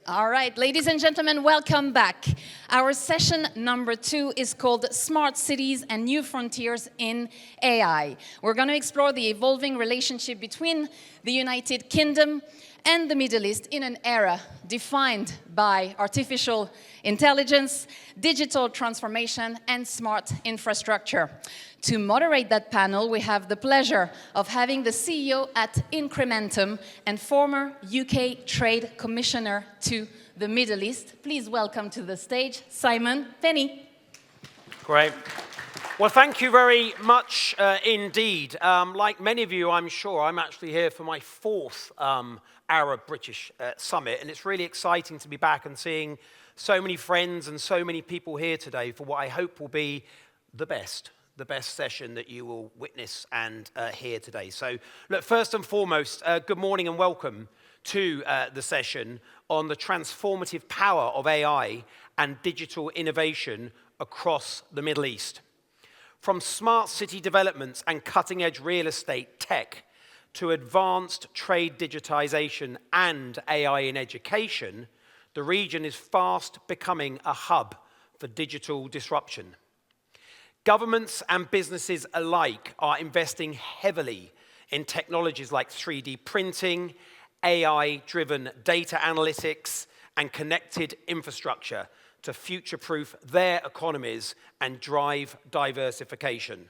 All right, ladies and gentlemen, welcome back. Our session number 2 is called Smart Cities and New Frontiers in AI. We're going to explore the evolving relationship between the United Kingdom and the Middle East in an era defined by artificial intelligence, digital transformation, and smart infrastructure. To moderate that panel, we have the pleasure of having the CEO at INCREMENTUM and former UK Trade Commissioner to the Middle East. Please welcome to the stage, Simon PENNEY. Great. Well, thank you very much indeed. Like many of you, I'm sure, I'm actually here for my 4th Arab-British Summit, and it's really exciting to be back and seeing so many friends and so many people here today for what I hope will be the best session that you will witness and hear today. So, look, first and foremost, good morning and welcome to the session on the transformative power of AI and digital innovation across the Middle East. From smart city developments and cutting-edge real estate tech to advanced trade digitization and AI in education, the region is fast becoming a hub for digital disruption. Governments and businesses alike are investing heavily in technologies like 3D printing, AI-driven data analytics, and connected infrastructure to future-proof their economies and drive diversification.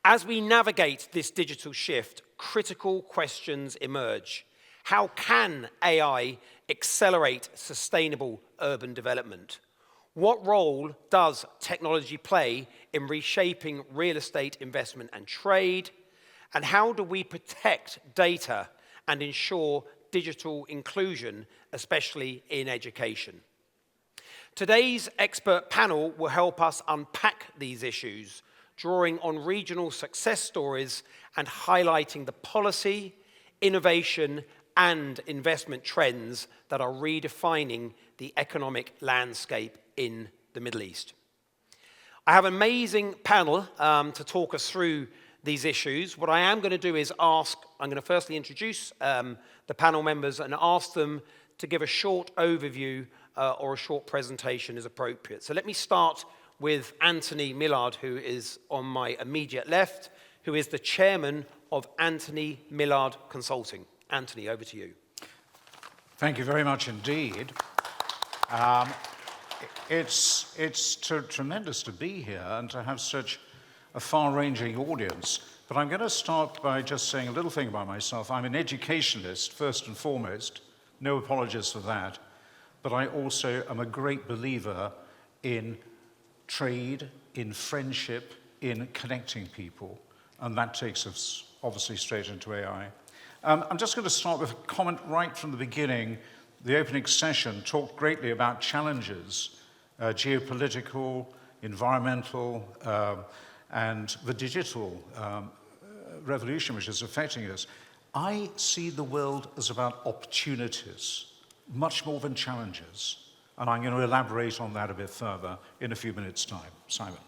As we navigate this digital shift, critical questions emerge. How can AI accelerate sustainable urban development? What role does technology play in reshaping real estate investment and trade? And how do we protect data and ensure digital inclusion, especially in education? Today's expert panel will help us unpack these issues, drawing on regional success stories and highlighting the policy, innovation, and investment trends that are redefining the economic landscape in the Middle East. I have an amazing panel to talk us through these issues. What I am going to do is I'm going to firstly introduce the panel members and ask them to give a short overview or a short presentation as appropriate. So let me start with Anthony Millard, who is on my immediate left, who is the chairman of Anthony Millard Consulting. Anthony, over to you. Thank you very much indeed. It's tremendous to be here and to have such a far-ranging audience. But I'm going to start by just saying a little thing about myself. I'm an educationalist, first and foremost. No apologies for that. But I also am a great believer in trade, in friendship, in connecting people. And that takes us, obviously, straight into AI. I'm just going to start with a comment right from the beginning. The opening session talked greatly about challenges, geopolitical, environmental, and the digital revolution which is affecting us. I see the world as about opportunities, much more than challenges. And I'm going to elaborate on that a bit further in a few minutes' time. Simon.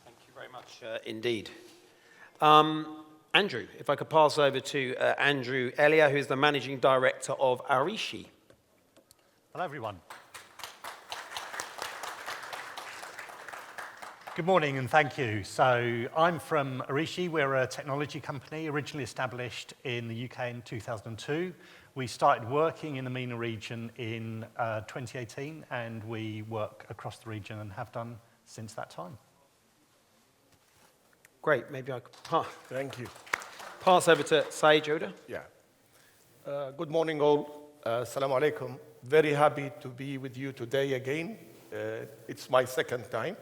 Thank you very much indeed. Andrew, if I could pass over to Andrew ELIA, who's the Managing Director of ARISHI. Hello, everyone. Good morning and thank you. So I'm from ARISHI. We're a technology company originally established in the UK in 2002. We started working in the MENA region in 2018, and we work across the region and have done since that time. Great. Maybe I could Thank you. pass over to SAIED, JOUDA. Yeah. Good morning, all. Assalamu alaikum. Very happy to be with you today again. It's my 2nd time.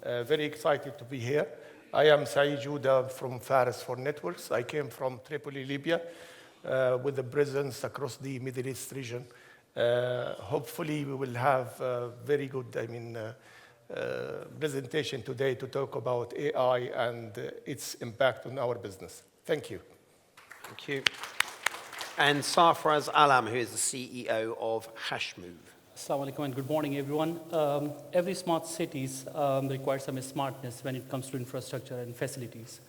Very excited to be here. I am SAIED JOUDA from Faris for Networks. I came from Tripoli, Libya, with a presence across the Middle East region. Hopefully, we will have a very good, presentation today to talk about AI and its impact on our business. Thank you. Thank you. And SARFARAZ Alam, who is the CEO of HASHMOVE. Assalamu alaikum and good morning, everyone. Every smart cities requires some smartness when it comes to infrastructure and facilities.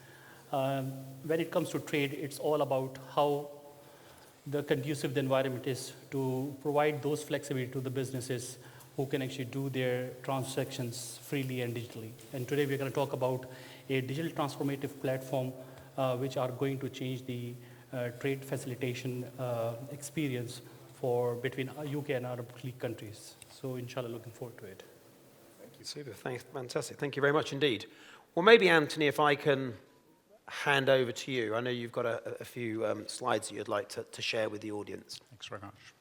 When it comes to trade, it's all about how the conducive environment is to provide those flexibility to the businesses who can actually do their transactions freely and digitally. And today we're going to talk about a digital transformative platform which are going to change the trade facilitation experience for between UK and Arab League countries. So inshallah, looking forward to it. Thank you. Super. Thanks. Fantastic. Thank you very much indeed. Well, maybe Anthony, if I can hand over to you. I know you've got a few slides that you'd like to share with the audience. Thanks very much.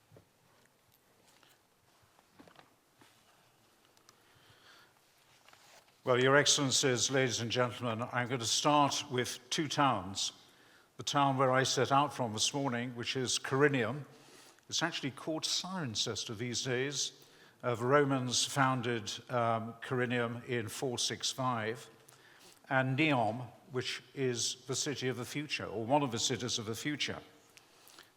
Well, Your Excellencies, ladies and gentlemen, I'm going to start with two towns. The town where I set out from this morning, which is Corinium. It's actually called Cirencester these days. The Romans founded Corinium in 465. And Neom, which is the city of the future, or one of the cities of the future.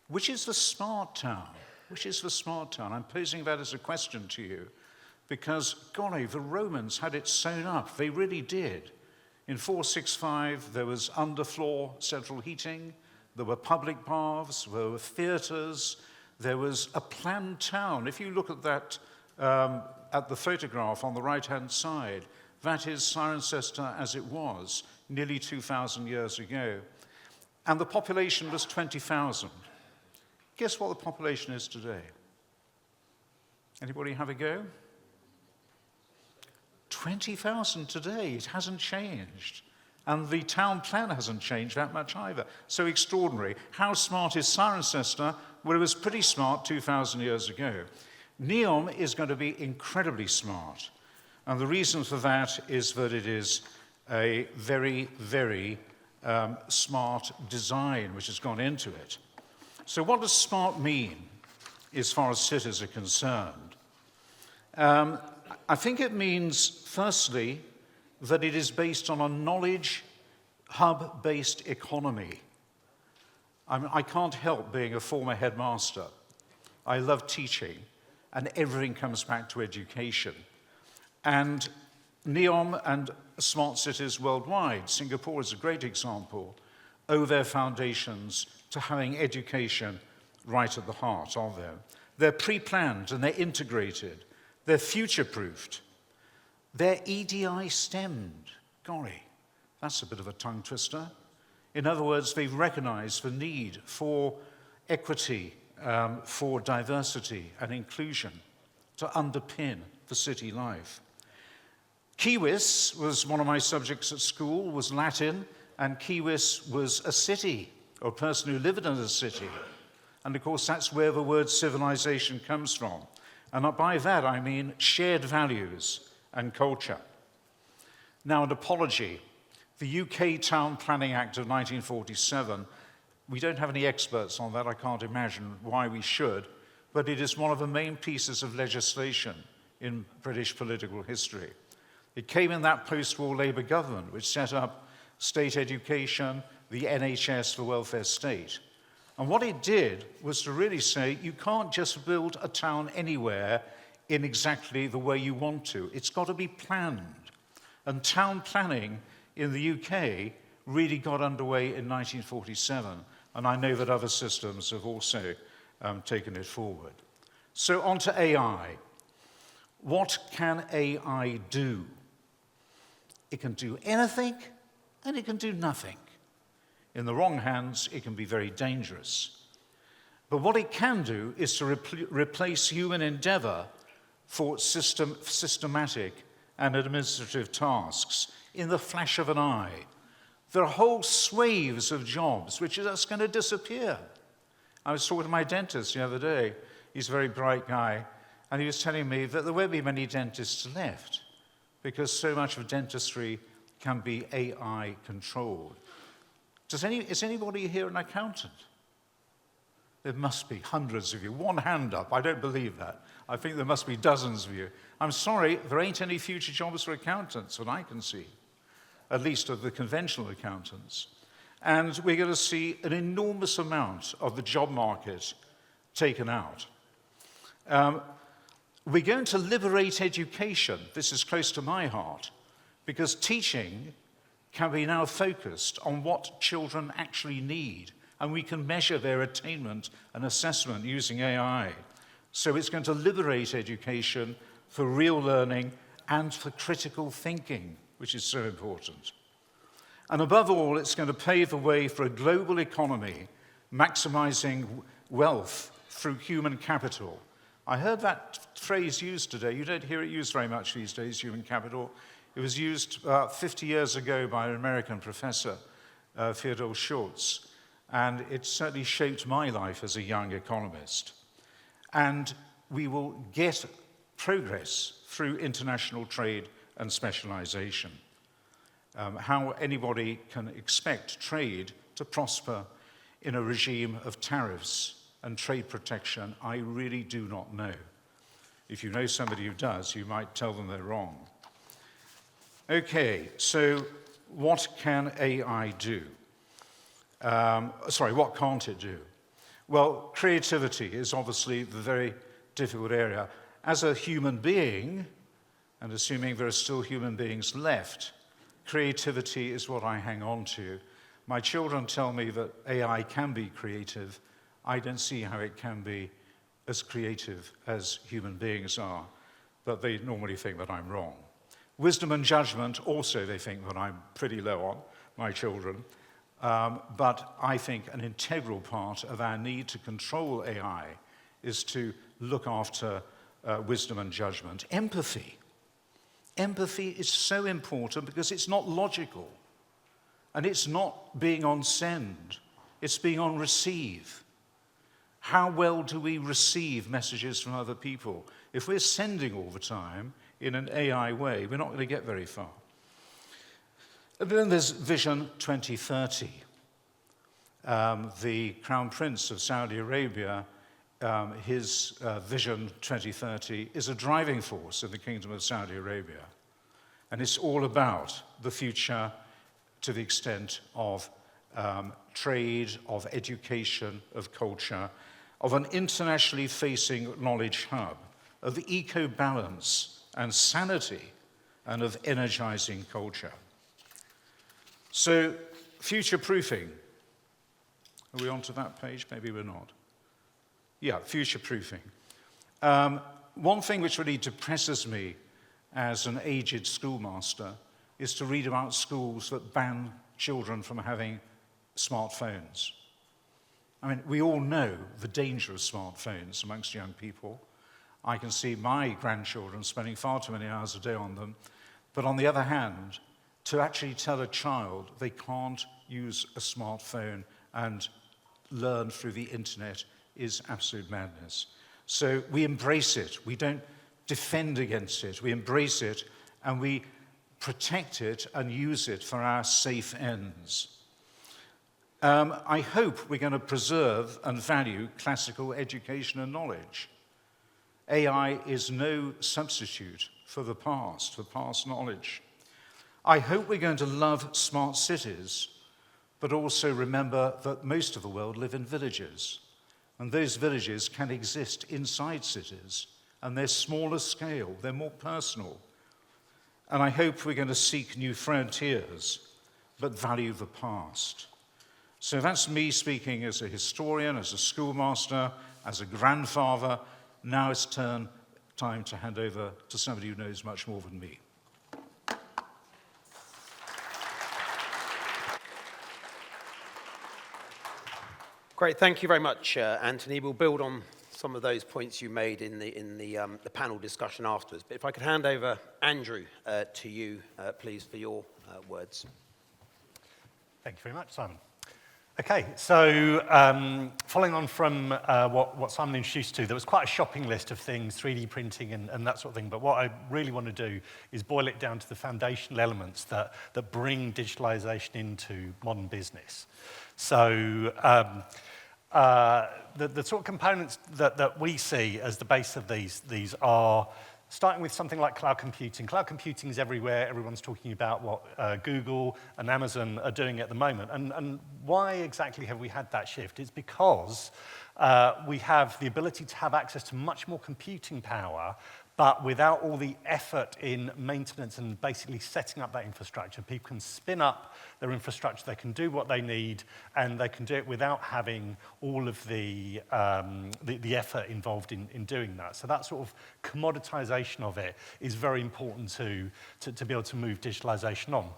Which is the smart town? Which is the smart town? I'm posing that as a question to you because, golly, the Romans had it sewn up. They really did. In 465, there was underfloor central heating, there were public baths, there were theaters, there was a planned town. If you look at that, at the photograph on the right-hand side, that is Cirencester as it was nearly 2,000 years ago. And the population was 20,000. Guess what the population is today? Anybody have a go? 20,000 today. It hasn't changed. And the town plan hasn't changed that much either. So extraordinary. How smart is Cirencester? Well, it was pretty smart 2,000 years ago. Neom is going to be incredibly smart. And the reason for that is that it is a very, very smart design which has gone into it. So what does smart mean as far as cities are concerned? I think it means, firstly, that it is based on a knowledge hub-based economy. I can't help being a former headmaster. I love teaching, and everything comes back to education. And Neom and smart cities worldwide, Singapore is a great example, owe their foundations to having education right at the heart of them. They're pre-planned and they're integrated. They're future-proofed. They're EDI stemmed. Golly, that's a bit of a tongue twister. In other words, they've recognized the need for equity, for diversity and inclusion to underpin the city life. Kiwis was one of my subjects at school, was Latin, and Kiwis was a city, or a person who lived in a city. And of course, that's where the word civilization comes from. And by that, I mean shared values and culture. Now, an apology. The UK Town Planning Act of 1947, we don't have any experts on that. I can't imagine why we should, but it is one of the main pieces of legislation in British political history. It came in that post-war Labour government, which set up state education, the NHS, the welfare state. And what it did was to really say, you can't just build a town anywhere in exactly the way you want to. It's got to be planned. And town planning in the UK really got underway in 1947. And I know that other systems have also taken it forward. So on to AI. What can AI do? It can do anything, and it can do nothing. In the wrong hands, it can be very dangerous. But what it can do is to replace human endeavor for systematic and administrative tasks in the flash of an eye. There are whole swathes of jobs which are just going to disappear. I was talking to my dentist the other day. He's a very bright guy, and he was telling me that there won't be many dentists left because so much of dentistry can be AI controlled. Is anybody here an accountant? There must be hundreds of you. One hand up. I don't believe that. I think there must be dozens of you. I'm sorry, there ain't any future jobs for accountants that I can see, at least of the conventional accountants. And we're going to see an enormous amount of the job market taken out. We're going to liberate education. This is close to my heart, because teaching can be now focused on what children actually need and we can measure their attainment and assessment using AI. So it's going to liberate education for real learning and for critical thinking, which is so important. And above all, it's going to pave the way for a global economy maximizing wealth through human capital. I heard that phrase used today. You don't hear it used very much these days, human capital. It was used 50 years ago by an American professor, Theodore Schultz, and it certainly shaped my life as a young economist. And we will get progress through international trade and specialization. How anybody can expect trade to prosper in a regime of tariffs and trade protection, I really do not know. If you know somebody who does, you might tell them they're wrong. Okay, so what can AI do? What can't it do? Well, creativity is obviously the very difficult area. As a human being, and assuming there are still human beings left, creativity is what I hang on to. My children tell me that AI can be creative. I don't see how it can be as creative as human beings are, but they normally think that I'm wrong. Wisdom and judgment, also they think that I'm pretty low on, my children, but I think an integral part of our need to control AI is to look after wisdom and judgment. Empathy. Empathy is so important because it's not logical. And it's not being on send, it's being on receive. How well do we receive messages from other people? If we're sending all the time in an AI way, we're not going to get very far. And then there's Vision 2030. The Crown Prince of Saudi Arabia, his Vision 2030 is a driving force in the Kingdom of Saudi Arabia. And it's all about the future to the extent of trade, of education, of culture, of an internationally facing knowledge hub, of eco-balance and sanity, and of energizing culture. So, future-proofing. Are we on to that page? Maybe we're not. Yeah, future-proofing. One thing which really depresses me as an aged schoolmaster is to read about schools that ban children from having smartphones. I mean, we all know the danger of smartphones amongst young people. I can see my grandchildren spending far too many hours a day on them. But on the other hand, to actually tell a child they can't use a smartphone and learn through the internet is absolute madness. So we embrace it. We don't defend against it. We embrace it and we protect it and use it for our safe ends. I hope we're going to preserve and value classical education and knowledge. AI is no substitute for the past knowledge. I hope we're going to love smart cities, but also remember that most of the world live in villages, and those villages can exist inside cities, and they're smaller scale, they're more personal. And I hope we're going to seek new frontiers, but value the past. So that's me speaking as a historian, as a schoolmaster, as a grandfather. Now it's time to hand over to somebody who knows much more than me. Great, thank you very much, Anthony. We'll build on some of those points you made in the panel discussion afterwards. But if I could hand over, Andrew, to you, please, for your words. Thank you very much, Simon. Okay, so following on from what Simon introduced to, there was quite a shopping list of things, 3D printing and that sort of thing, but what I really want to do is boil it down to the foundational elements that bring digitalization into modern business. So the sort of components that we see as the base of these are starting with something like cloud computing. Cloud computing is everywhere. Everyone's talking about what Google and Amazon are doing at the moment. And why exactly have we had that shift? It's because we have the ability to have access to much more computing power, but without all the effort in maintenance and basically setting up that infrastructure. People can spin up their infrastructure, they can do what they need, and they can do it without having all of the effort involved in doing that. So that sort of commoditization of it is very important to be able to move digitalization on.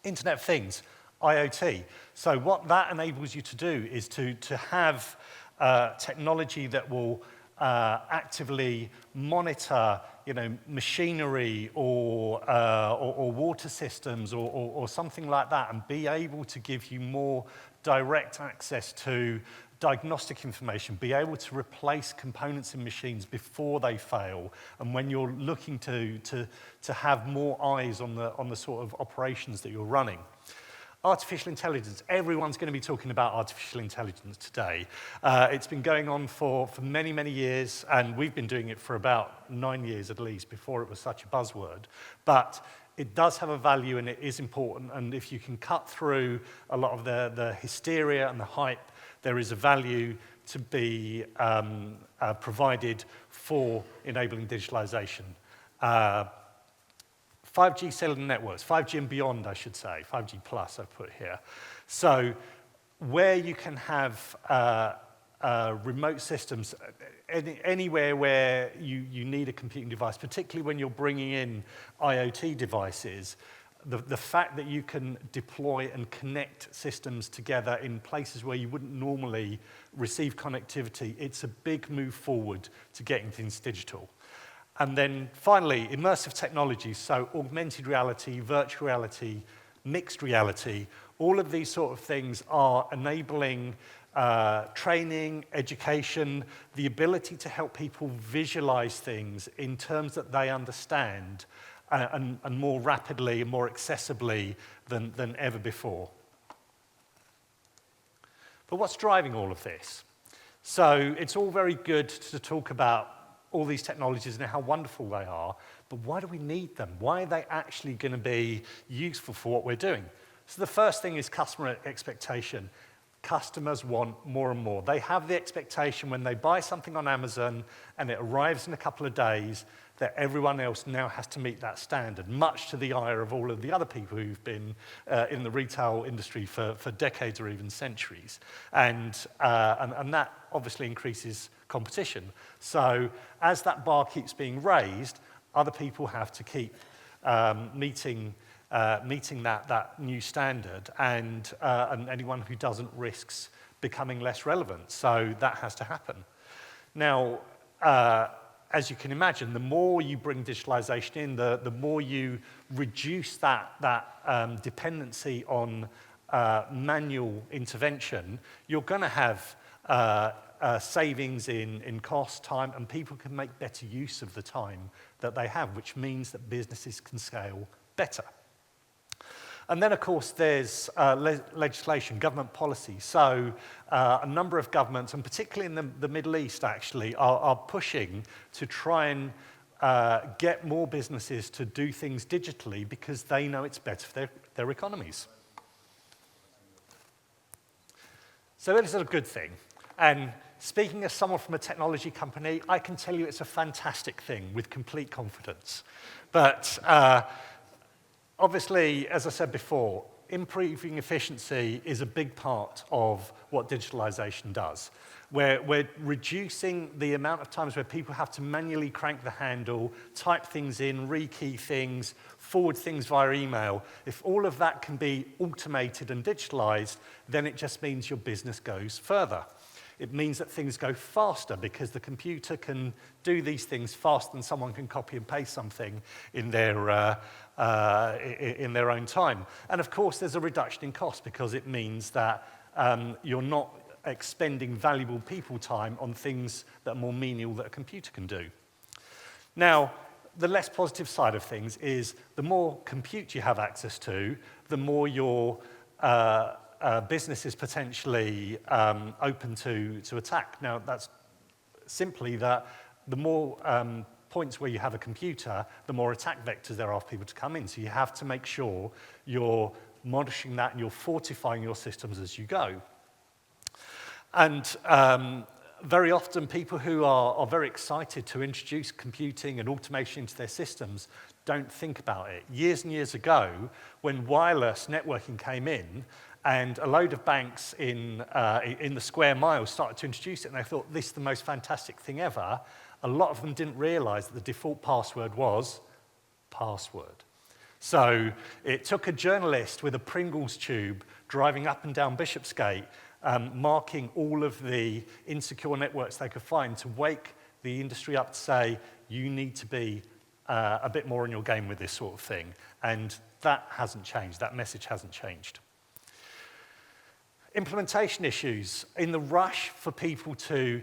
Internet of Things, IoT. So what that enables you to do is to have technology that will actively monitor, machinery or water systems or something like that, and be able to give you more direct access to diagnostic information, be able to replace components in machines before they fail, and when you're looking to have more eyes on the sort of operations that you're running. Artificial intelligence. Everyone's going to be talking about artificial intelligence today. It's been going on for many, many years, and we've been doing it for about 9 years at least before it was such a buzzword. But it does have a value, and it is important, and if you can cut through a lot of the hysteria and the hype, there is a value to be provided for enabling digitalization. 5G cellular networks, 5G and beyond, I should say, 5G plus I've put here. So where you can have remote systems, anywhere where you need a computing device, particularly when you're bringing in IoT devices, the fact that you can deploy and connect systems together in places where you wouldn't normally receive connectivity, it's a big move forward to getting things digital. And then finally, immersive technologies, so augmented reality, virtual reality, mixed reality, all of these sort of things are enabling training, education, the ability to help people visualize things in terms that they understand and more rapidly and more accessibly than ever before. But what's driving all of this? So it's all very good to talk about all these technologies and how wonderful they are, but why do we need them? Why are they actually going to be useful for what we're doing? So the first thing is customer expectation. Customers want more and more. They have the expectation when they buy something on Amazon and it arrives in a couple of days that everyone else now has to meet that standard, much to the ire of all of the other people who've been in the retail industry for decades or even centuries. And that obviously increases competition. So as that bar keeps being raised, other people have to keep meeting that new standard, and anyone who doesn't risks becoming less relevant. So that has to happen. Now, as you can imagine, the more you bring digitalization in, the more you reduce that dependency on manual intervention, you're going to have savings in cost, time, and people can make better use of the time that they have, which means that businesses can scale better. And then, of course, there's legislation, government policy. So a number of governments, and particularly in the Middle East, actually, are pushing to try and get more businesses to do things digitally because they know it's better for their economies. So it is a good thing. And speaking as someone from a technology company, I can tell you it's a fantastic thing with complete confidence. But obviously, as I said before, improving efficiency is a big part of what digitalization does. We're reducing the amount of times where people have to manually crank the handle, type things in, rekey things, forward things via email. If all of that can be automated and digitalized, then it just means your business goes further. It means that things go faster because the computer can do these things faster than someone can copy and paste something in their own time. And of course, there's a reduction in cost because it means that you're not expending valuable people time on things that are more menial that a computer can do. Now, the less positive side of things is the more compute you have access to, the more your business is potentially open to attack. Now, that's simply that the more points where you have a computer, the more attack vectors there are for people to come in. So you have to make sure you're monitoring that and you're fortifying your systems as you go. And very often people who are very excited to introduce computing and automation into their systems don't think about it. Years and years ago, when wireless networking came in, and a load of banks in the square mile started to introduce it, and they thought, this is the most fantastic thing ever, a lot of them didn't realize that the default password was password. So it took a journalist with a Pringles tube driving up and down Bishopsgate, marking all of the insecure networks they could find to wake the industry up to say, you need to be a bit more in your game with this sort of thing. And that hasn't changed, that message hasn't changed. Implementation issues. In the rush for people to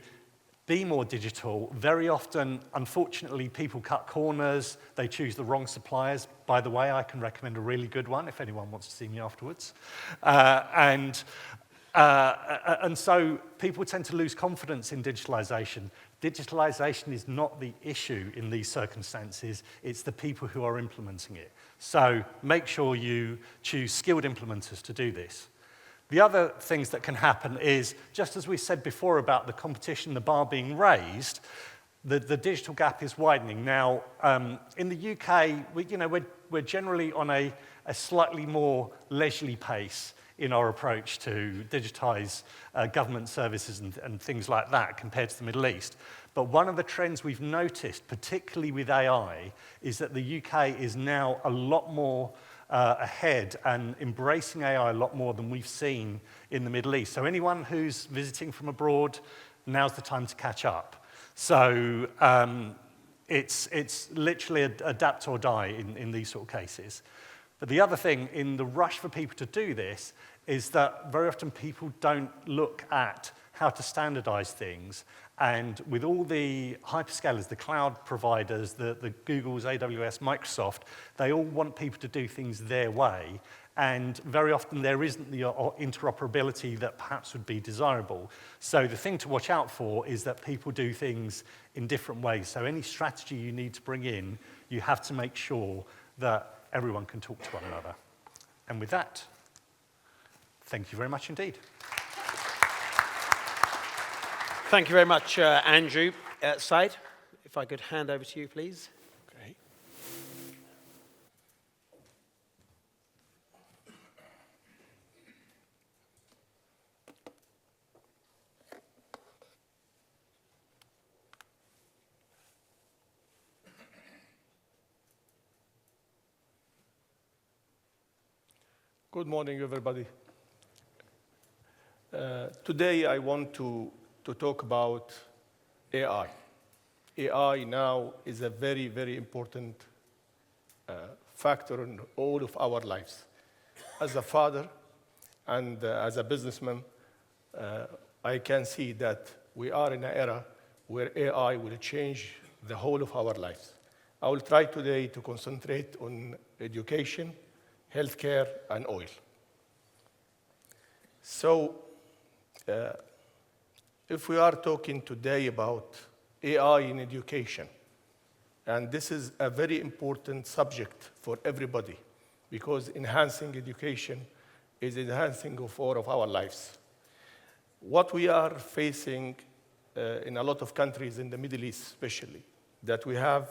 be more digital, very often, unfortunately, people cut corners, they choose the wrong suppliers. By the way, I can recommend a really good one if anyone wants to see me afterwards. And so people tend to lose confidence in digitalization. Digitalization is not the issue in these circumstances, it's the people who are implementing it. So make sure you choose skilled implementers to do this. The other things that can happen is, just as we said before about the competition, the bar being raised, the digital gap is widening. Now, in the UK, we're generally on a slightly more leisurely pace in our approach to digitize government services and things like that compared to the Middle East. But one of the trends we've noticed, particularly with AI, is that the UK is now a lot more ahead and embracing AI a lot more than we've seen in the Middle East. So anyone who's visiting from abroad, now's the time to catch up. So it's literally adapt or die in these sort of cases. But the other thing, in the rush for people to do this, is that very often people don't look at how to standardize things. And with all the hyperscalers, the cloud providers, the Googles, AWS, Microsoft, they all want people to do things their way. And very often there isn't the interoperability that perhaps would be desirable. So the thing to watch out for is that people do things in different ways. So any strategy you need to bring in, you have to make sure that everyone can talk to one another. And with that, thank you very much indeed. Thank you very much, Andrew. Said, if I could hand over to you, please. Okay. Good morning, everybody. Today, I want to talk about AI. AI now is a very, very important factor in all of our lives. As a father and as a businessman, I can see that we are in an era where AI will change the whole of our lives. I will try today to concentrate on education, healthcare, and oil. So, if we are talking today about AI in education, and this is a very important subject for everybody, because enhancing education is enhancing of all of our lives. What we are facing in a lot of countries in the Middle East especially, that we have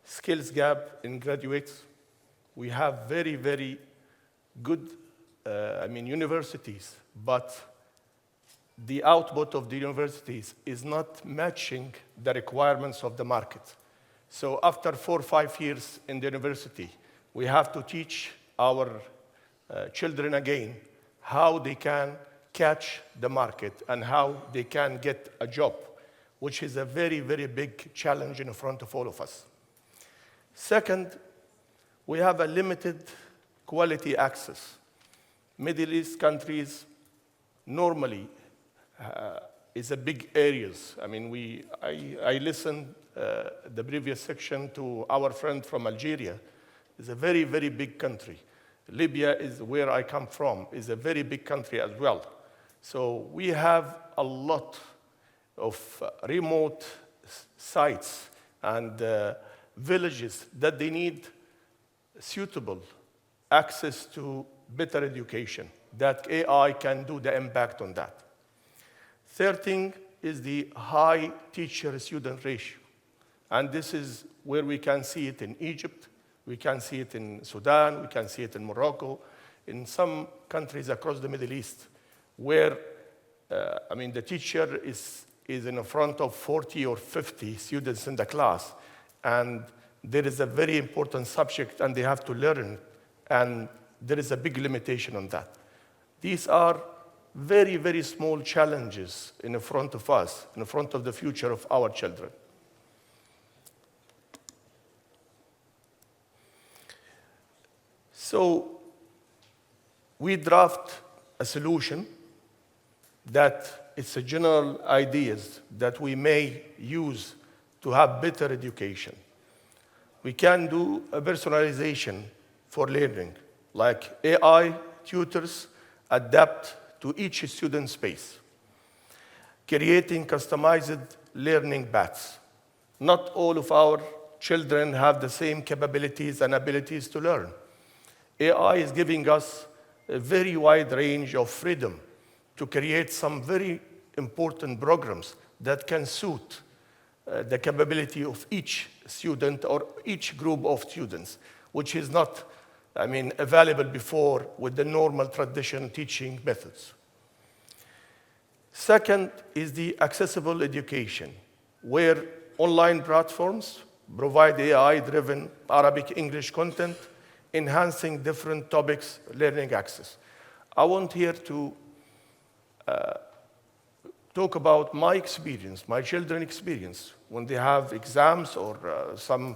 skills gap in graduates. We have very, very good universities, but the output of the universities is not matching the requirements of the market. So after 4 or 5 years in the university, we have to teach our children again how they can catch the market and how they can get a job, which is a very, very big challenge in front of all of us. Second, we have a limited quality access. Middle East countries normally is a big areas. I mean, I listened the previous section to our friend from Algeria. It's a very, very big country. Libya is where I come from, is a very big country as well. So we have a lot of remote sites and villages that they need suitable access to better education, that AI can do the impact on that. Third thing is the high teacher-student ratio. And this is where we can see it in Egypt, we can see it in Sudan, we can see it in Morocco, in some countries across the Middle East, where, the teacher is in front of 40 or 50 students in the class, and there is a very important subject, and they have to learn, and there is a big limitation on that. These are very, very small challenges in front of us, in front of the future of our children. So we draft a solution that it's a general ideas that we may use to have better education. We can do a personalization for learning, like AI tutors adapt to each student's space, creating customized learning paths. Not all of our children have the same capabilities and abilities to learn. AI is giving us a very wide range of freedom to create some very important programs that can suit the capability of each student or each group of students, which is not, available before with the normal traditional teaching methods. Second is the accessible education, where online platforms provide AI-driven Arabic-English content, enhancing different topics learning access. I want here to talk about my experience, my children's experience, when they have exams or some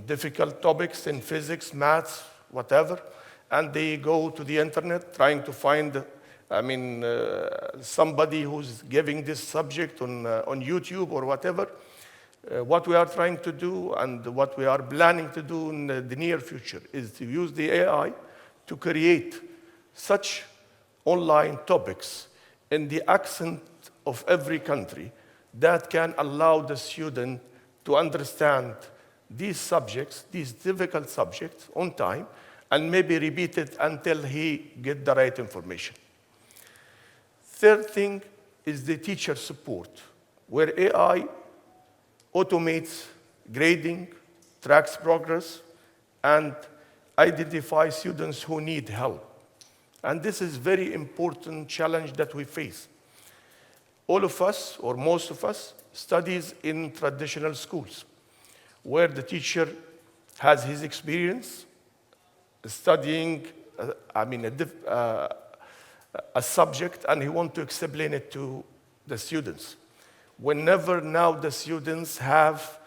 difficult topics in physics, maths, whatever, and they go to the internet trying to find somebody who's giving this subject on YouTube or whatever. What we are trying to do and what we are planning to do in the near future is to use the AI to create such online topics in the accent of every country that can allow the student to understand these subjects, these difficult subjects on time, and maybe repeat it until he gets the right information. Third thing is the teacher support, where AI automates grading, tracks progress, and identifies students who need help. And this is a very important challenge that we face. All of us, or most of us, studies in traditional schools, where the teacher has his experience studying a subject, and he wants to explain it to the students. Whenever now the students have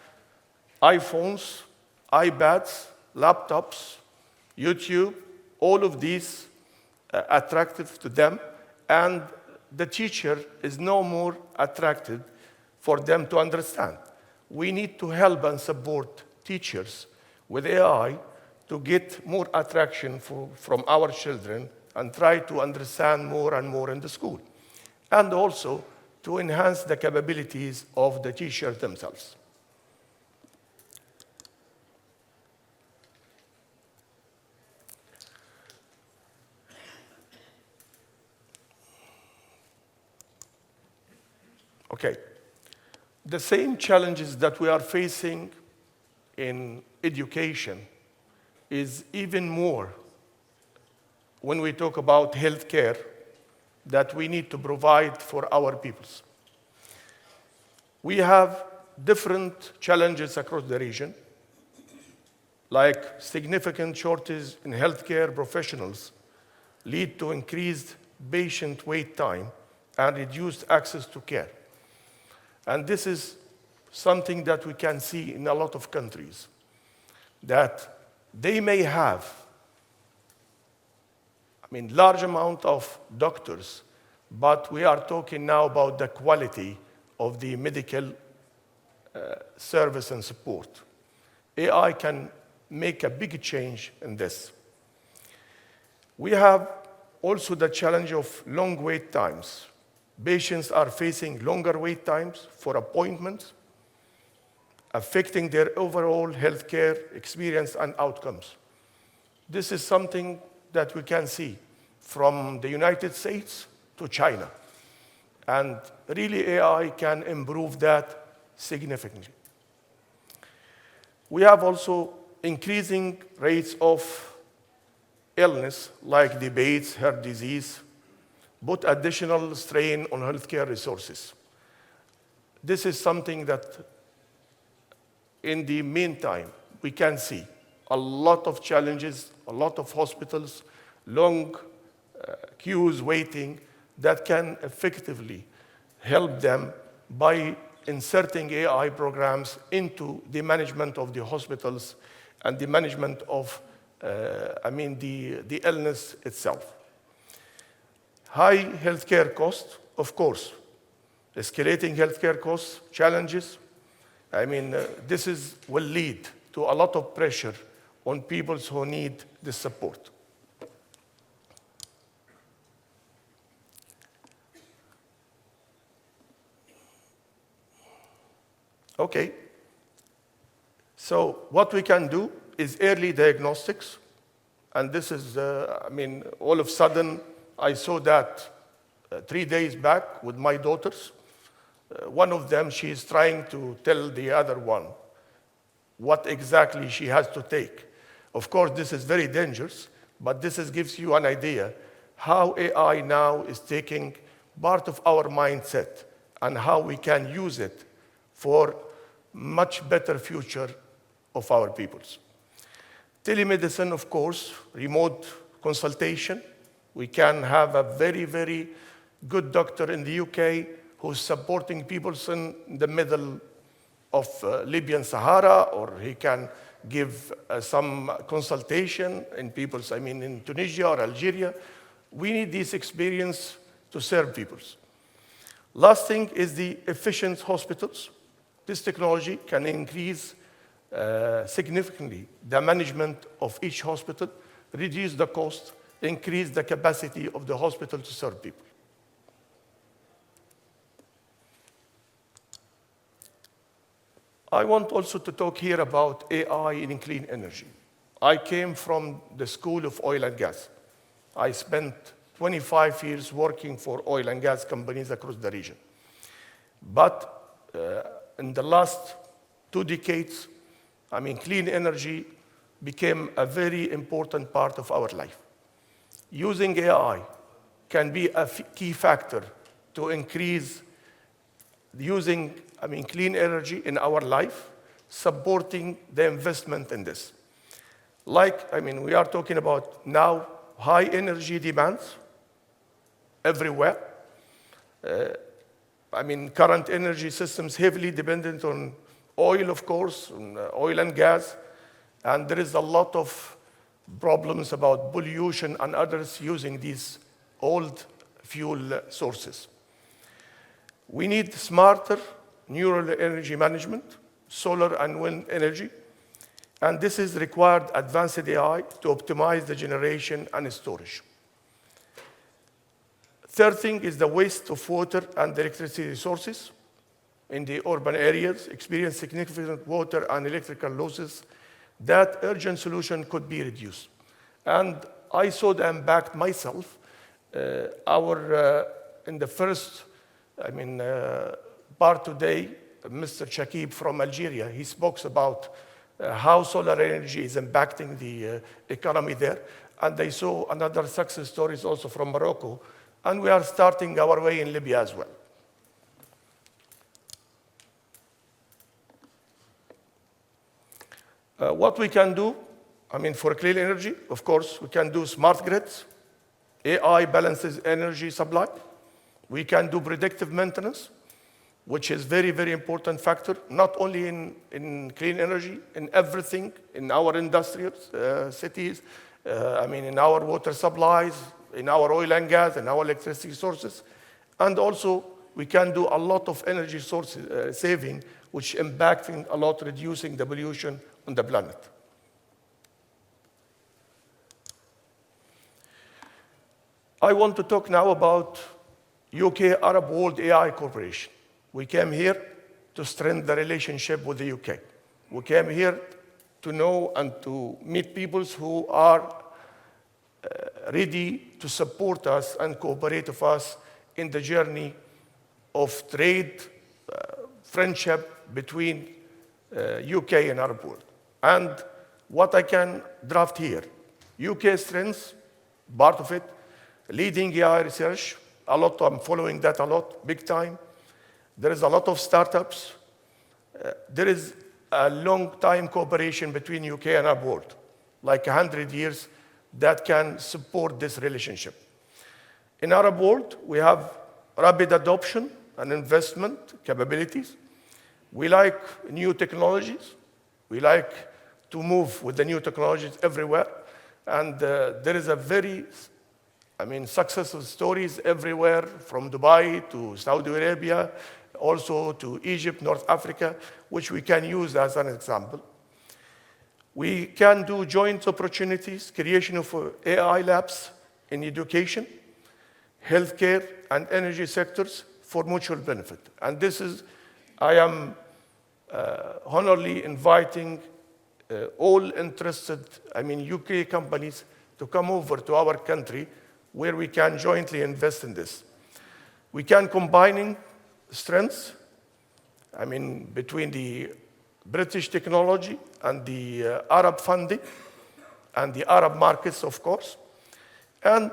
iPhones, iPads, laptops, YouTube, all of these attractive to them, and the teacher is no more attracted for them to understand. We need to help and support teachers with AI to get more attraction from our children and try to understand more and more in the school, and also to enhance the capabilities of the teachers themselves. Okay. The same challenges that we are facing in education is even more when we talk about healthcare that we need to provide for our peoples. We have different challenges across the region, like significant shortage in healthcare professionals lead to increased patient wait time and reduced access to care. And this is something that we can see in a lot of countries, that they may have large amount of doctors, but we are talking now about the quality of the medical service and support. AI can make a big change in this. We have also the challenge of long wait times. Patients are facing longer wait times for appointments, affecting their overall healthcare experience and outcomes. This is something that we can see from the United States to China. And really, AI can improve that significantly. We have also increasing rates of illness, like diabetes, heart disease, put additional strain on healthcare resources. This is something that, in the meantime, we can see a lot of challenges, a lot of hospitals, long queues waiting, that can effectively help them by inserting AI programs into the management of the hospitals and the management of, the illness itself. High healthcare costs, of course, escalating healthcare costs, challenges. This will lead to a lot of pressure on people who need this support. Okay, so what we can do is early diagnostics, and this is, all of a sudden, I saw that 3 days back with my daughters. One of them, she is trying to tell the other one what exactly she has to take. Of course, this is very dangerous, but this gives you an idea how AI now is taking part of our mindset and how we can use it for much better future of our peoples. Telemedicine, of course, remote consultation. We can have a very, very good doctor in the UK who's supporting people in the middle of Libyan Sahara, or he can give some consultation in people's, in Tunisia or Algeria. We need this experience to serve peoples. Last thing is the efficient hospitals. This technology can increase significantly the management of each hospital, reduce the cost, increase the capacity of the hospital to serve people. I want also to talk here about AI in clean energy. I came from the School of Oil and Gas. I spent 25 years working for oil and gas companies across the region. But in the last 2 decades, clean energy became a very important part of our life. Using AI can be a key factor to increase using clean energy in our life, supporting the investment in this. We are talking about now high energy demands everywhere. Current energy systems heavily dependent on oil, of course, on oil and gas, and there is a lot of problems about pollution and others using these old fuel sources. We need smarter neural energy management, solar and wind energy, and this is required advanced AI to optimize the generation and storage. Third thing is the waste of water and electricity resources in the urban areas experience significant water and electrical losses. That urgent solution could be reduced. And I saw the impact myself. In the first, part today, Mr. Shakib from Algeria, he spoke about how solar energy is impacting the economy there. And I saw another success stories also from Morocco. And we are starting our way in Libya as well. What we can do, for clean energy, of course, we can do smart grids. AI balances energy supply. We can do predictive maintenance, which is very, very important factor, not only in clean energy, in everything, in our industrial cities, in our water supplies, in our oil and gas, in our electricity sources. And also, we can do a lot of energy sources saving, which impacting a lot, reducing the pollution on the planet. I want to talk now about UK Arab World AI Corporation. We came here to strengthen the relationship with the UK. We came here to know and to meet people who are ready to support us and cooperate with us in the journey of trade, friendship between UK and Arab world. And what I can draft here, UK strengths, part of it, leading AI research, a lot, I'm following that a lot, big time. There is a lot of startups. There is a long time cooperation between UK and Arab world, like 100 years, that can support this relationship. In Arab world, we have rapid adoption and investment capabilities. We like new technologies. We like to move with the new technologies everywhere. And there is a very, successful stories everywhere, from Dubai to Saudi Arabia, also to Egypt, North Africa, which we can use as an example. We can do joint opportunities, creation of AI labs in education, healthcare, and energy sectors for mutual benefit. And this is, I am honorably inviting all interested, UK companies to come over to our country where we can jointly invest in this. We can combining strengths, between the British technology and the Arab funding and the Arab markets, of course. And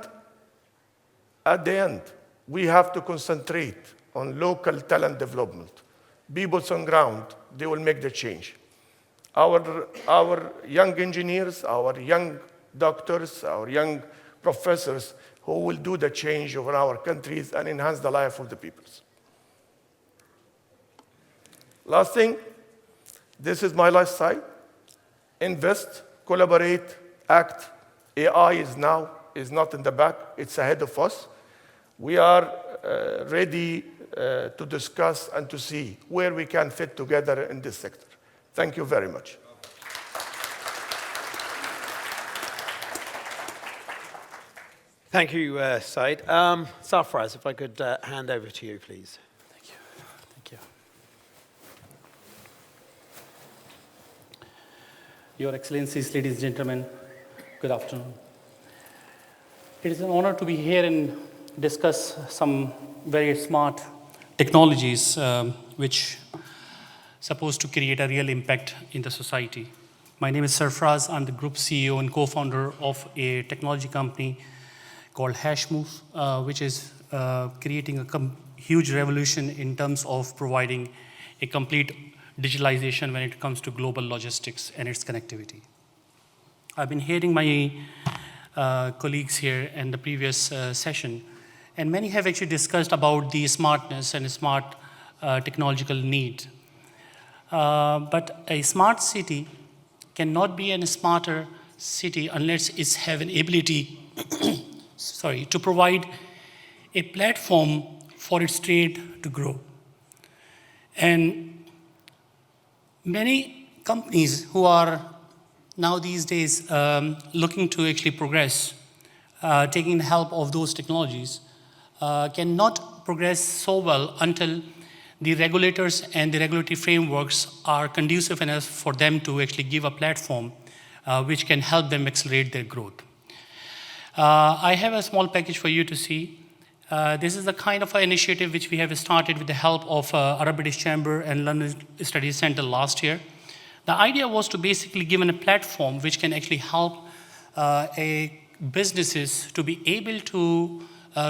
at the end, we have to concentrate on local talent development. People on ground, they will make the change. Our young engineers, our young doctors, our young professors who will do the change over our countries and enhance the life of the peoples. Last thing, this is my last slide. Invest, collaborate, act. AI is not in the back, it's ahead of us. We are ready to discuss and to see where we can fit together in this sector. Thank you very much. Thank you, SAIED. SARFARAZ, if I could hand over to you, please. Thank you. Thank you. Your Excellencies, ladies and gentlemen, good afternoon. It is an honor to be here and discuss some very smart technologies which are supposed to create a real impact in the society. My name is SARFARAZ. I'm the group CEO and co-founder of a technology company called HASHMOVE, which is creating a huge revolution in terms of providing a complete digitalization when it comes to global logistics and its connectivity. I've been hearing my colleagues here in the previous session, and many have actually discussed about the smartness and smart technological need. But a smart city cannot be a smarter city unless it has an ability to provide a platform for its trade to grow. And many companies who are now these days looking to actually progress, taking the help of those technologies, cannot progress so well until the regulators and the regulatory frameworks are conducive enough for them to actually give a platform which can help them accelerate their growth. I have a small package for you to see. This is the kind of initiative which we have started with the help of Arab British Chamber and London Studies Centre last year. The idea was to basically give a platform which can actually help businesses to be able to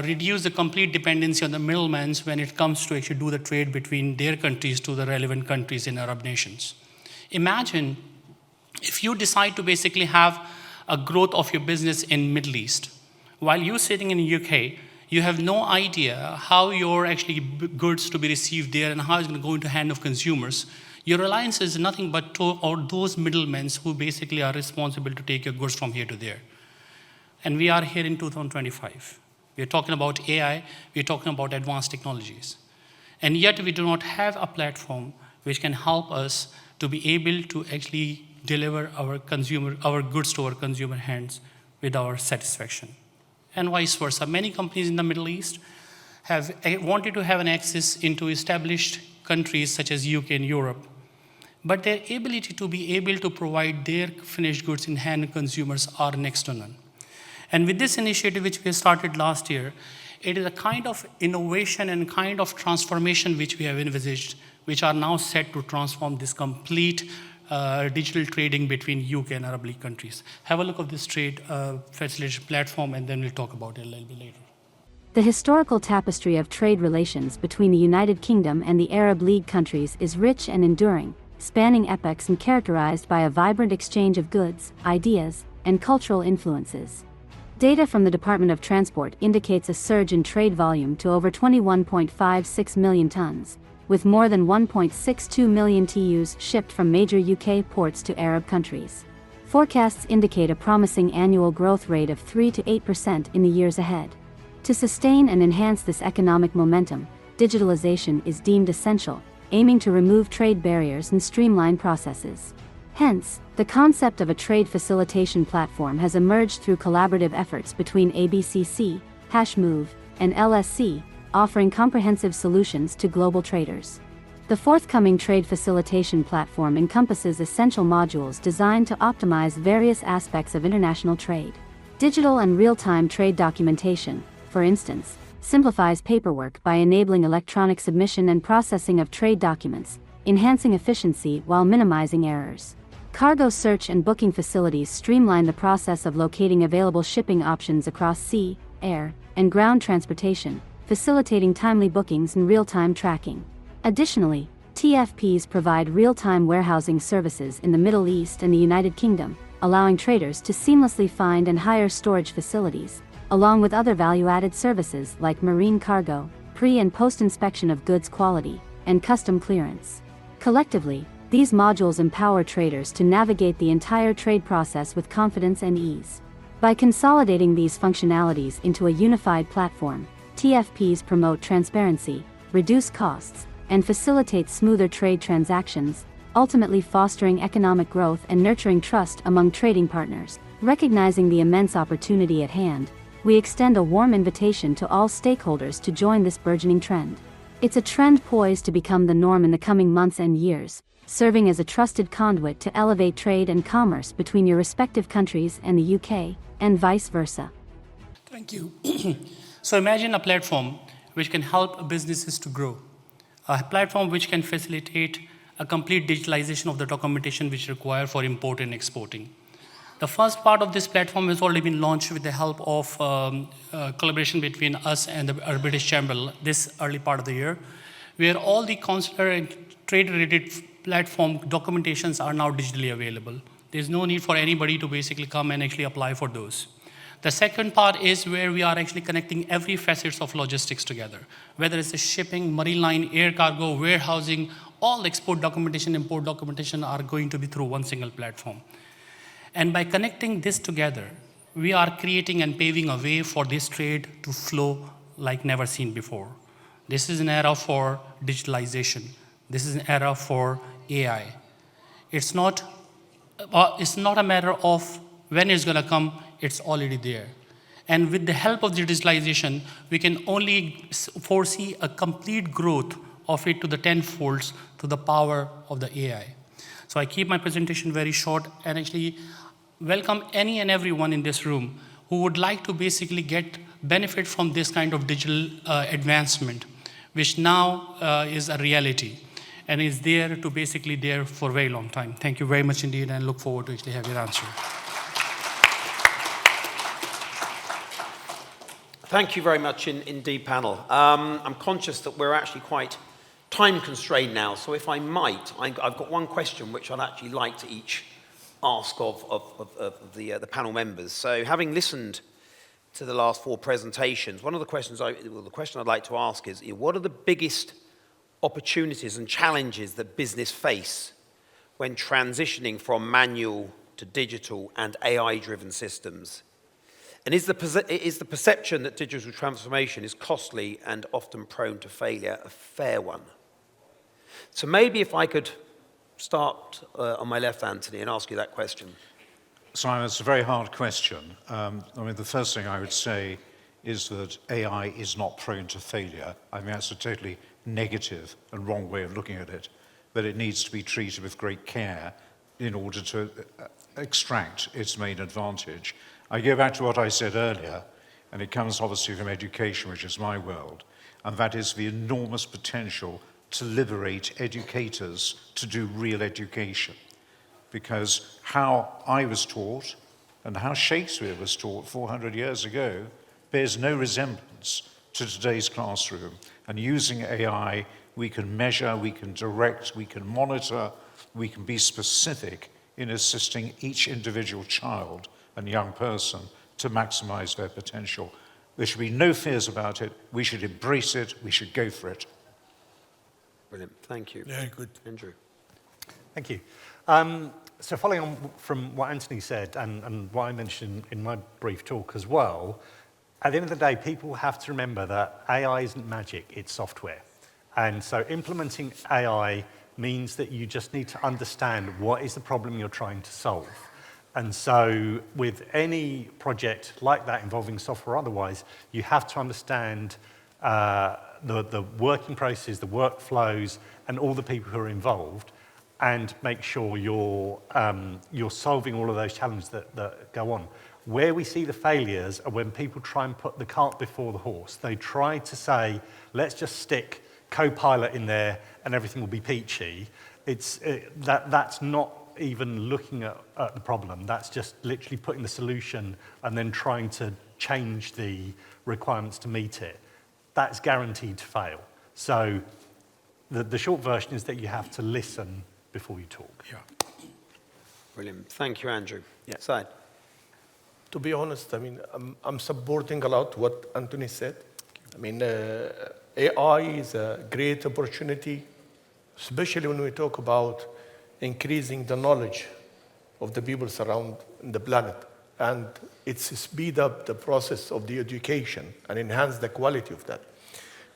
reduce the complete dependency on the middlemen when it comes to actually do the trade between their countries to the relevant countries in Arab nations. Imagine if you decide to basically have a growth of your business in Middle East. While you're sitting in the UK, you have no idea how your actually goods to be received there and how it's going to go into the hand of consumers. Your reliance is nothing but those middlemen who basically are responsible to take your goods from here to there. And we are here in 2025. We're talking about AI, we're talking about advanced technologies. And yet we do not have a platform which can help us to be able to actually deliver our goods to our consumer hands with our satisfaction. And vice versa. Many companies in the Middle East have wanted to have an access into established countries such as UK and Europe, but their ability to be able to provide their finished goods in hand to consumers are next to none. And with this initiative, which we started last year, It is a kind of innovation and kind of transformation which we have envisaged, which are now set to transform this complete digital trading between UK and Arab League countries. Have a look at this trade facilitation platform, and then we'll talk about it a little bit later. The historical tapestry of trade relations between the United Kingdom and the Arab League countries is rich and enduring, spanning epochs and characterized by a vibrant exchange of goods, ideas, and cultural influences. Data from the Department of Transport indicates a surge in trade volume to over 21.56 million tons, with more than 1.62 million TEUs shipped from major UK ports to Arab countries. Forecasts indicate a promising annual growth rate of 3 to 8% in the years ahead. To sustain and enhance this economic momentum, digitalization is deemed essential, aiming to remove trade barriers and streamline processes. Hence, the concept of a trade facilitation platform has emerged through collaborative efforts between ABCC, HASHMOVE, and LSC, offering comprehensive solutions to global traders. The forthcoming trade facilitation platform encompasses essential modules designed to optimize various aspects of international trade. Digital and real-time trade documentation, for instance, simplifies paperwork by enabling electronic submission and processing of trade documents, enhancing efficiency while minimizing errors. Cargo search and booking facilities streamline the process of locating available shipping options across sea, air, and ground transportation, facilitating timely bookings and real-time tracking. Additionally, TFPs provide real-time warehousing services in the Middle East and the United Kingdom, allowing traders to seamlessly find and hire storage facilities, along with other value-added services like marine cargo, pre- and post-inspection of goods quality, and custom clearance. Collectively, these modules empower traders to navigate the entire trade process with confidence and ease. By consolidating these functionalities into a unified platform, TFPs promote transparency, reduce costs, and facilitate smoother trade transactions, ultimately fostering economic growth and nurturing trust among trading partners. Recognizing the immense opportunity at hand, we extend a warm invitation to all stakeholders to join this burgeoning trend. It's a trend poised to become the norm in the coming months and years, serving as a trusted conduit to elevate trade and commerce between your respective countries and the UK, and vice versa. Thank you. So imagine a platform which can help businesses to grow, a platform which can facilitate a complete digitalization of the documentation which is required for import and exporting. The first part of this platform has already been launched with the help of collaboration between us and the British Chamber this early part of the year, where all the consular and trade-related platform documentations are now digitally available. There's no need for anybody to basically come and actually apply for those. The second part is where we are actually connecting every facets of logistics together, whether it's the shipping, marine line, air cargo, warehousing, all export documentation, import documentation are going to be through one single platform. And by connecting this together, we are creating and paving a way for this trade to flow like never seen before. This is an era for digitalization. This is an era for AI. It's not a matter of when it's going to come, it's already there. And with the help of digitalization, we can only foresee a complete growth of it to the tenfolds to the power of the AI. So I keep my presentation very short and actually welcome any and everyone in this room who would like to basically get benefit from this kind of digital advancement, which now is a reality and is there to basically there for a very long time. Thank you very much indeed, and look forward to actually have your answer. Thank you very much indeed, panel. I'm conscious that we're actually quite time constrained now, so if I might, I've got one question which I'd actually like to each ask of the panel members. So having listened to the last four presentations, one of the questions, the question I'd like to ask is, what are the biggest opportunities and challenges that business face when transitioning from manual to digital and AI-driven systems? And is the perception that digital transformation is costly and often prone to failure a fair one? So maybe if I could start on my left, Anthony, and ask you that question. Simon, it's a very hard question. I mean, the first thing I would say is that AI is not prone to failure. I mean, that's a totally negative and wrong way of looking at it, but it needs to be treated with great care in order to extract its main advantage. I go back to what I said earlier. and it comes obviously from education, which is my world, and that is the enormous potential to liberate educators to do real education. Because how I was taught and how Shakespeare was taught 400 years ago bears no resemblance to today's classroom. And using AI, we can measure, we can direct, we can monitor, we can be specific in assisting each individual child and young person to maximize their potential. There should be no fears about it. We should embrace it. We should go for it. Brilliant. Thank you. Very good. Andrew. Thank you. So following on from what Anthony said and what I mentioned in my brief talk as well, at the end of the day, people have to remember that AI isn't magic, it's software. And so implementing AI means that you just need to understand what is the problem you're trying to solve. And so with any project like that involving software or otherwise, you have to understand the working processes, the workflows, and all the people who are involved, and make sure you're solving all of those challenges that go on. Where we see the failures are when people try and put the cart before the horse. They try to say, let's just stick Copilot in there and everything will be peachy. That's not even looking at the problem. That's just literally putting the solution and then trying to change the requirements to meet it. That's guaranteed to fail. So the short version is that you have to listen before you talk. Yeah. Brilliant. Thank you, Andrew. Yeah. SAIED. To be honest, I mean, I'm supporting a lot what Anthony said. I mean, AI is a great opportunity, especially when we talk about increasing the knowledge of the people surrounding the planet. And it's speed up the process of the education and enhance the quality of that.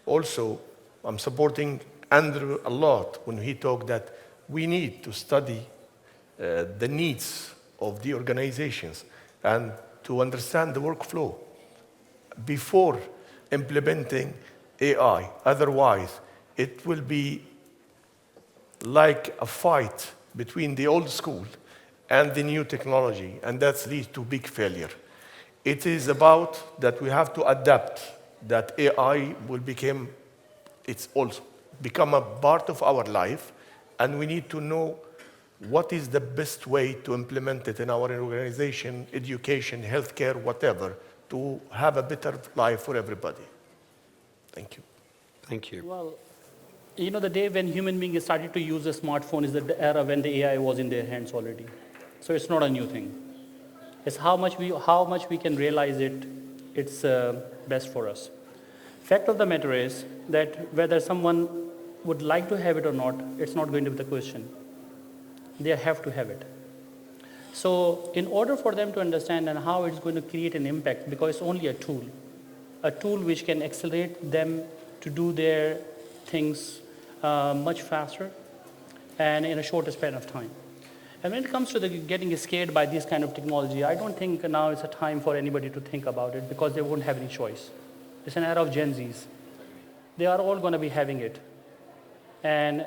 Also, I'm supporting Andrew a lot when he talked that we need to study the needs of the organizations and to understand the workflow before implementing AI. Otherwise, it will be like a fight between the old school and the new technology, and that leads to big failure. It is about that we have to adapt, that AI will become a part of our life, and we need to know what is the best way to implement it in our organization, education, healthcare, whatever, to have a better life for everybody. Thank you. Thank you. Well, you know, the day when human beings started to use a smartphone is the era when the AI was in their hands already. So it's not a new thing. It's how much we can realize it, it's best for us. Fact of the matter is that whether someone would like to have it or not, it's not going to be the question. They have to have it. So in order for them to understand and how it's going to create an impact, because it's only a tool which can accelerate them to do their things much faster and in a shorter span of time. And when it comes to getting scared by this kind of technology, I don't think now is a time for anybody to think about it because they won't have any choice. It's an era of Gen Zs. They are all going to be having it. And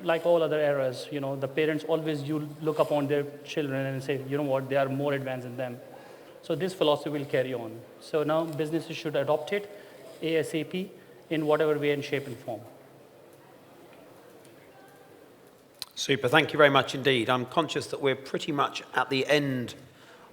like all other eras, you know, the parents always look upon their children and say, you know what, they are more advanced than them. So this philosophy will carry on. So now businesses should adopt it ASAP in whatever way and shape and form. Super. Thank you very much indeed. I'm conscious that we're pretty much at the end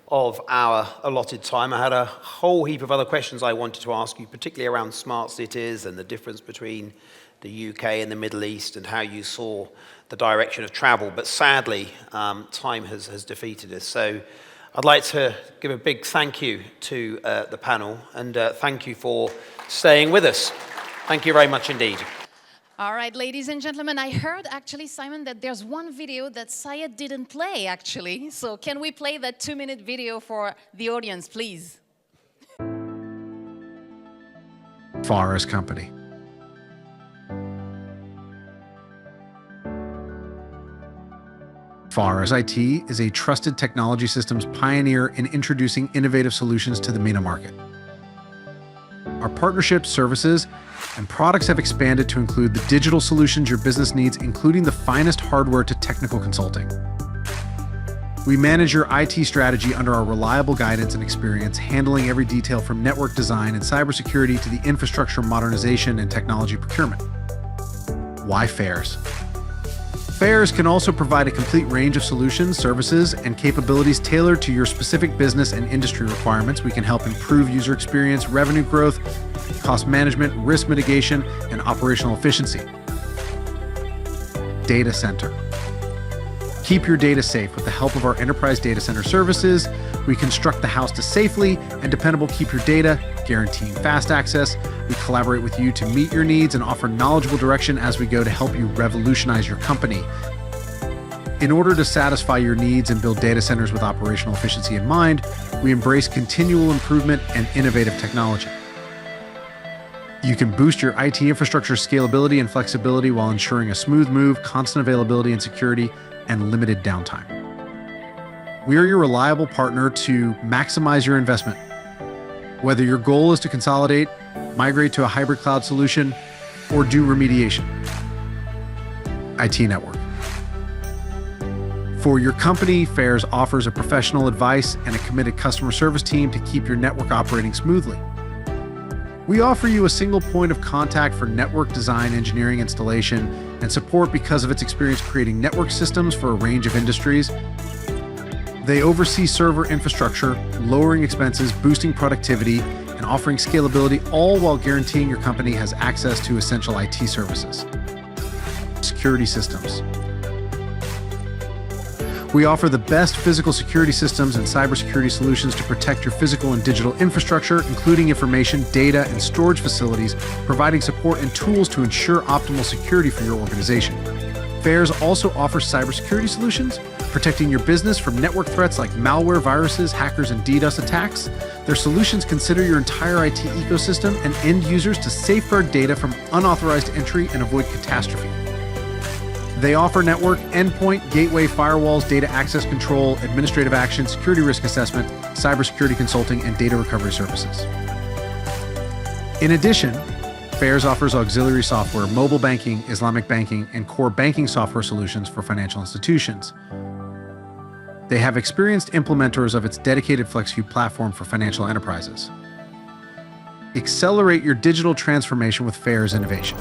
of our allotted time. I had a whole heap of other questions I wanted to ask you, particularly around smart cities and the difference between the UK and the Middle East and how you saw the direction of travel. But sadly, time has defeated us. So I'd like to give a big thank you to the panel and thank you for staying with us. Thank you very much indeed. All right, ladies and gentlemen, I heard actually, Simon, that there's one video that SAIED didn't play, actually. So can we play that 2-minute video for the audience, please? SARFARAZ company. SARFARAZ IT is a trusted technology systems pioneer in introducing innovative solutions to the MENA market. Our partnerships, services, and products have expanded to include the digital solutions your business needs, including the finest hardware to technical consulting. We manage your IT strategy under our reliable guidance and experience, handling every detail from network design and cybersecurity to the infrastructure modernization and technology procurement. Why FAIRS? FAIRS can also provide a complete range of solutions, services, and capabilities tailored to your specific business and industry requirements. We can help improve user experience, revenue growth, cost management, risk mitigation, and operational efficiency. Data center. Keep your data safe with the help of our enterprise data center services. We construct the house to safely and dependable keep your data, guaranteeing fast access. We collaborate with you to meet your needs and offer knowledgeable direction as we go to help you revolutionize your company. In order to satisfy your needs and build data centers with operational efficiency in mind, we embrace continual improvement and innovative technology. You can boost your IT infrastructure scalability and flexibility while ensuring a smooth move, constant availability and security, and limited downtime. We are your reliable partner to maximize your investment. Whether your goal is to consolidate, migrate to a hybrid cloud solution, or do remediation. IT Network. For your company, FAIRS offers a professional advice and a committed customer service team to keep your network operating smoothly. We offer you a single point of contact for network design, engineering, installation, and support because of its experience creating network systems for a range of industries. They oversee server infrastructure, lowering expenses, boosting productivity, and offering scalability, all while guaranteeing your company has access to essential IT services. Security systems. We offer the best physical security systems and cybersecurity solutions to protect your physical and digital infrastructure, including information, data, and storage facilities, providing support and tools to ensure optimal security for your organization. FAIRS also offers cybersecurity solutions, protecting your business from network threats like malware, viruses, hackers, and DDoS attacks. Their solutions consider your entire IT ecosystem and end users to safeguard data from unauthorized entry and avoid catastrophe. They offer network, endpoint, gateway, firewalls, data access control, administrative action, security risk assessment, cybersecurity consulting, and data recovery services. In addition, FAIRS offers auxiliary software, mobile banking, Islamic banking, and core banking software solutions for financial institutions. They have experienced implementers of its dedicated FlexCube platform for financial enterprises. Accelerate your digital transformation with FAIRS innovation.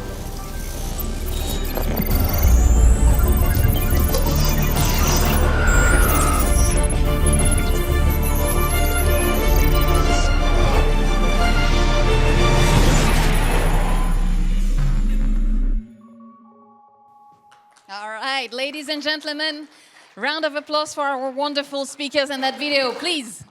All right, ladies and gentlemen, round of applause for our wonderful speakers in that video, please.